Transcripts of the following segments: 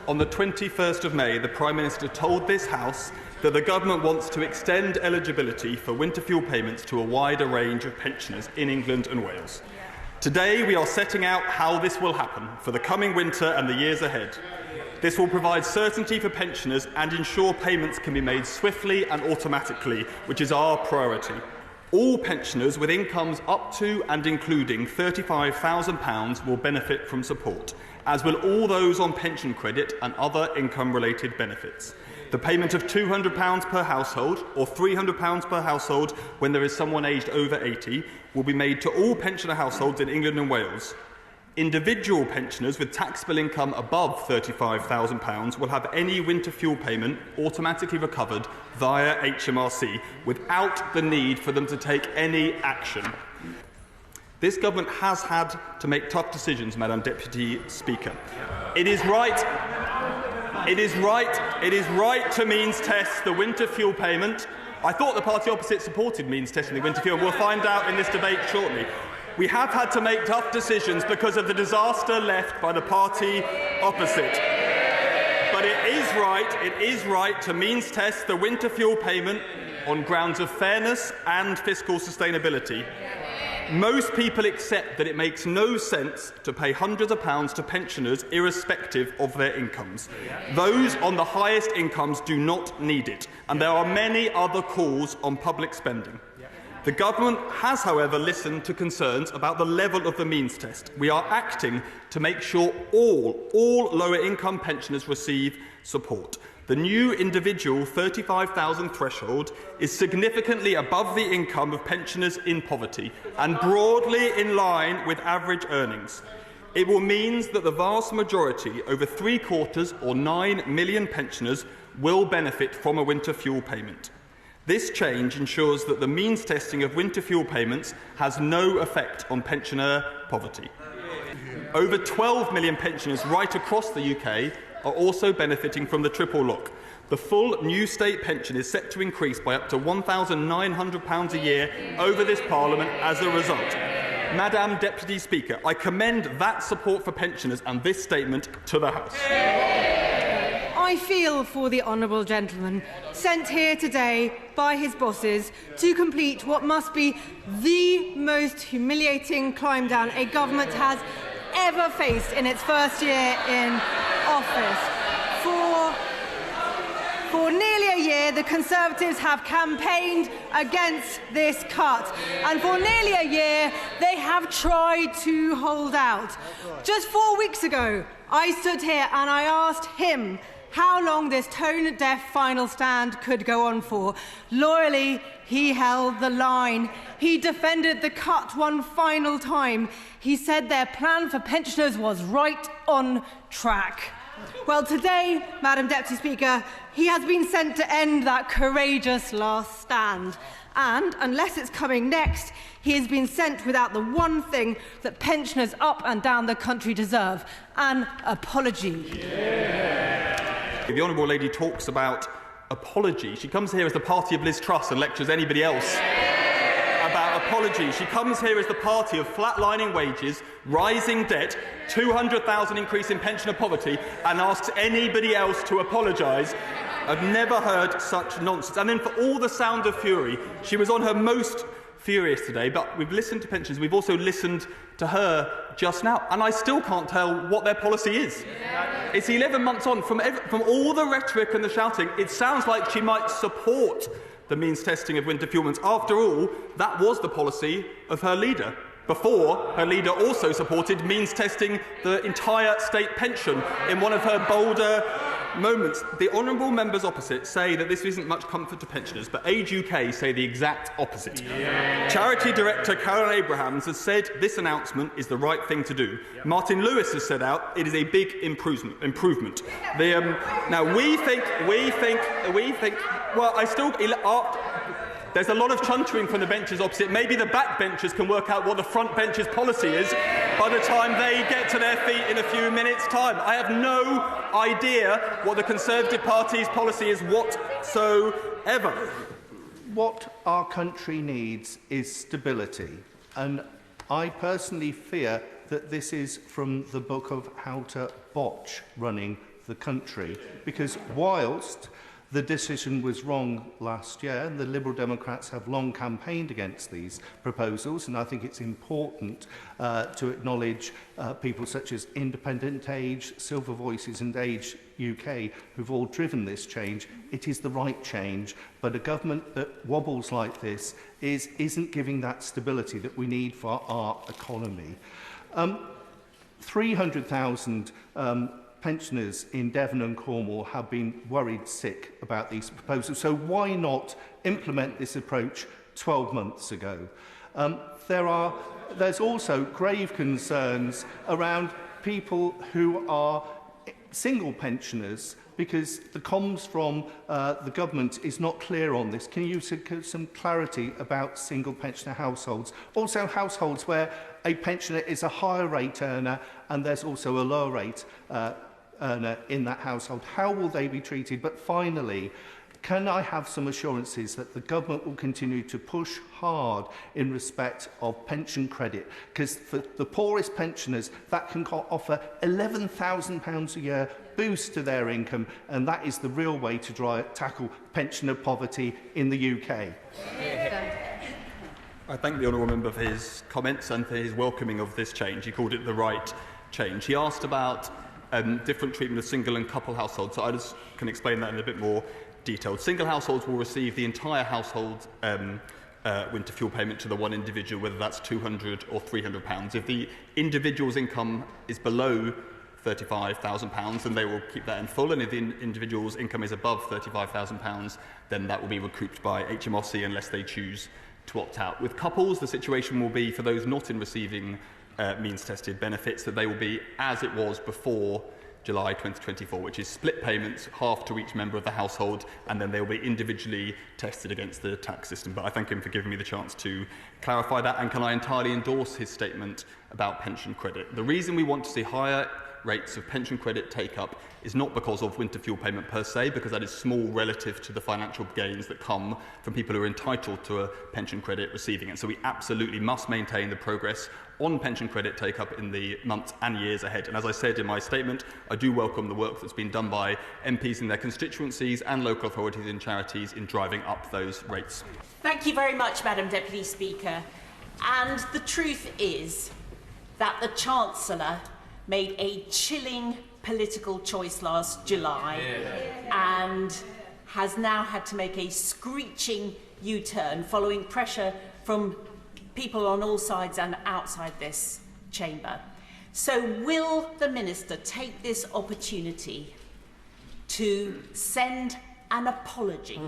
On the 21st of May, the Prime Minister told this House that the government wants to extend eligibility for winter fuel payments to a wider range of pensioners in England and Wales. Today, we are setting out how this will happen for the coming winter and the years ahead. This will provide certainty for pensioners and ensure payments can be made swiftly and automatically, which is our priority. All pensioners with incomes up to and including £35,000 will benefit from support, as will all those on pension credit and other income-related benefits. The payment of £200 per household or £300 per household when there is someone aged over 80 will be made to all pensioner households in England and Wales. Individual pensioners with taxable income above £35,000 will have any winter fuel payment automatically recovered via HMRC without the need for them to take any action. This government has had to make tough decisions, Madam Deputy Speaker. It is right to means test the winter fuel payment. I thought the party opposite supported means testing the winter fuel. We'll find out in this debate shortly. We have had to make tough decisions because of the disaster left by the party opposite. But it is right to means test the winter fuel payment on grounds of fairness and fiscal sustainability. Most people accept that it makes no sense to pay hundreds of pounds to pensioners irrespective of their incomes. Those on the highest incomes do not need it, and there are many other calls on public spending. The government has, however, listened to concerns about the level of the means test. We are acting to make sure all lower-income pensioners receive support. The new individual £35,000 threshold is significantly above the income of pensioners in poverty and broadly in line with average earnings. It will mean that the vast majority, over three-quarters or 9 million pensioners, will benefit from a winter fuel payment. This change ensures that the means testing of winter fuel payments has no effect on pensioner poverty. Over 12 million pensioners right across the UK are also benefiting from the triple lock. The full new state pension is set to increase by up to £1,900 a year over this Parliament as a result. Madam Deputy Speaker, I commend that support for pensioners and this statement to the House. I feel for the honourable gentleman sent here today by his bosses to complete what must be the most humiliating climb down a government has ever faced in its first year in office. For nearly a year, the Conservatives have campaigned against this cut, and for nearly a year, they have tried to hold out. Just 4 weeks ago, I stood here and I asked him how long this tone-deaf final stand could go on for. Loyally, he held the line. He defended the cut one final time. He said their plan for pensioners was right on track. Well, today, Madam Deputy Speaker, he has been sent to end that courageous last stand. And, unless it's coming next, he has been sent without the one thing that pensioners up and down the country deserve: an apology. Yeah. The Honourable Lady talks about apology. She comes here as the party of Liz Truss and lectures anybody else about apology. She comes here as the party of flatlining wages, rising debt, 200,000 increase in pensioner poverty, and asks anybody else to apologise. I've never heard such nonsense. And then for all the sound of fury, she was on her most furious today, but we've listened to pensioners. We've also listened to her just now, and I still can't tell what their policy is. It's 11 months on. From all the rhetoric and the shouting, it sounds like she might support the means testing of winter fuel payments. After all, that was the policy of her leader. Before, her leader also supported means testing the entire state pension in one of her bolder moments. The honourable members opposite say that this isn't much comfort to pensioners, but Age UK say the exact opposite. Yeah. Charity Director Carolyn Abrahams has said this announcement is the right thing to do. Yep. Martin Lewis has set out it is a big improvement. Now we think. Well, I still. There's a lot of chuntering from the benches opposite. Maybe the backbenchers can work out what the front bench's policy is by the time they get to their feet in a few minutes' time. I have no idea what the Conservative Party's policy is whatsoever. What our country needs is stability, and I personally fear that this is from the book of how to botch running the country, because whilst the decision was wrong last year, and the Liberal Democrats have long campaigned against these proposals, and I think it's important to acknowledge people such as Independent Age, Silver Voices and Age UK, who've all driven this change. It is the right change, but a government that wobbles like this isn't giving that stability that we need for our economy. 300,000 pensioners in Devon and Cornwall have been worried sick about these proposals. So why not implement this approach 12 months ago? There's also grave concerns around people who are single pensioners, because the comms from the government is not clear on this. Can you give some clarity about single pensioner households? Also households where a pensioner is a higher rate earner and there's also a lower rate earner in that household. How will they be treated? But finally, can I have some assurances that the government will continue to push hard in respect of pension credit? Because for the poorest pensioners, that can offer £11,000 a year boost to their income, and that is the real way to tackle pensioner poverty in the UK. I thank the honourable member for his comments and for his welcoming of this change. He called it the right change. He asked about different treatment of single and couple households, so I just can explain that in a bit more detail. Single households will receive the entire household winter fuel payment to the one individual, whether that's £200 or £300. If the individual's income is below £35,000, then they will keep that in full, and if the individual's income is above £35,000, then that will be recouped by HMRC unless they choose to opt out. With couples, the situation will be, for those not in receiving means-tested benefits, that they will be as it was before July 2024, which is split payments, half to each member of the household, and then they will be individually tested against the tax system. But I thank him for giving me the chance to clarify that, and can I entirely endorse his statement about pension credit. The reason we want to see higher rates of pension credit take-up is not because of winter fuel payment per se, because that is small relative to the financial gains that come from people who are entitled to a pension credit receiving it. So we absolutely must maintain the progress on pension credit take-up in the months and years ahead. And as I said in my statement, I do welcome the work that's been done by MPs in their constituencies and local authorities and charities in driving up those rates. Thank you very much, Madam Deputy Speaker. And the truth is that the Chancellor made a chilling political choice last July and has now had to make a screeching U-turn following pressure from people on all sides and outside this chamber. So will the Minister take this opportunity to send an apology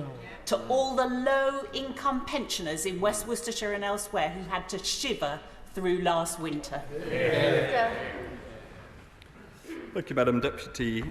to all the low-income pensioners in West Worcestershire and elsewhere who had to shiver through last winter? Thank you, Madam Deputy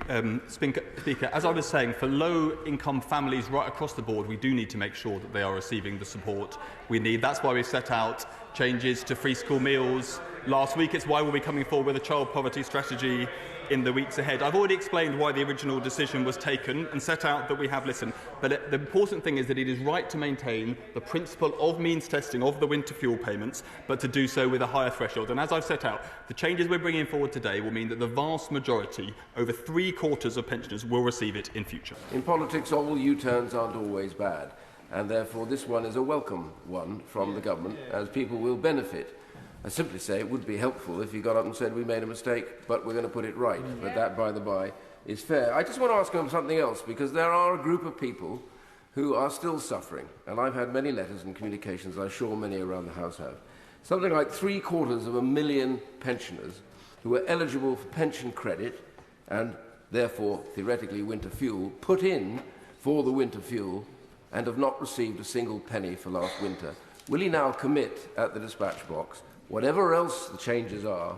Speaker. As I was saying, for low-income families right across the board, we do need to make sure that they are receiving the support we need. That's why we set out changes to free school meals last week. It's why we'll be coming forward with a child poverty strategy in the weeks ahead. I've already explained why the original decision was taken and set out that we have listened. But the important thing is that it is right to maintain the principle of means testing of the winter fuel payments, but to do so with a higher threshold. And as I've set out, the changes we're bringing forward today will mean that the vast majority, over 3/4 of pensioners, will receive it in future. In politics, all U-turns aren't always bad, and therefore this one is a welcome one from the government, as people will benefit. I simply say it would be helpful if you got up and said we made a mistake, but we're going to put it right. But that, by the by, is fair. I just want to ask them something else, because there are a group of people who are still suffering, and I've had many letters and communications, I'm sure many around the House have. Something like 750,000 pensioners who are eligible for pension credit and therefore, theoretically, winter fuel, put in for the winter fuel and have not received a single penny for last winter. Will he now commit at the dispatch box, whatever else the changes are,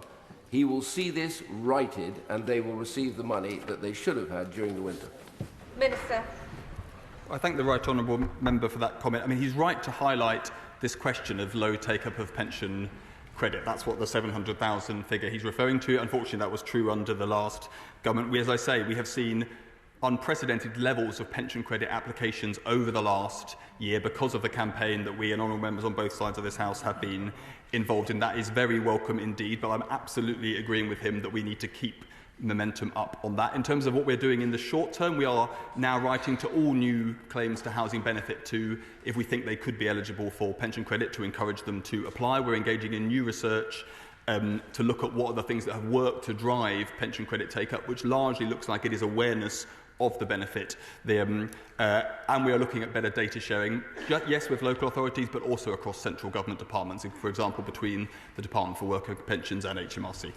he will see this righted and they will receive the money that they should have had during the winter? Minister. I thank the right honourable member for that comment. I mean, he's right to highlight this question of low take-up of pension credit. That's what the 700,000 figure he's referring to. Unfortunately, that was true under the last government. As I say, we have seen unprecedented levels of pension credit applications over the last year because of the campaign that we and honourable members on both sides of this House have been involved in. That is very welcome indeed, but I'm absolutely agreeing with him that we need to keep momentum up on that. In terms of what we're doing in the short term, we are now writing to all new claims to housing benefit to, if we think they could be eligible for pension credit, to encourage them to apply. We're engaging in new research to look at what are the things that have worked to drive pension credit take-up, which largely looks like it is awareness of the benefit. And we are looking at better data sharing, yes, with local authorities, but also across central government departments, for example, between the Department for Worker Pensions and HMRC.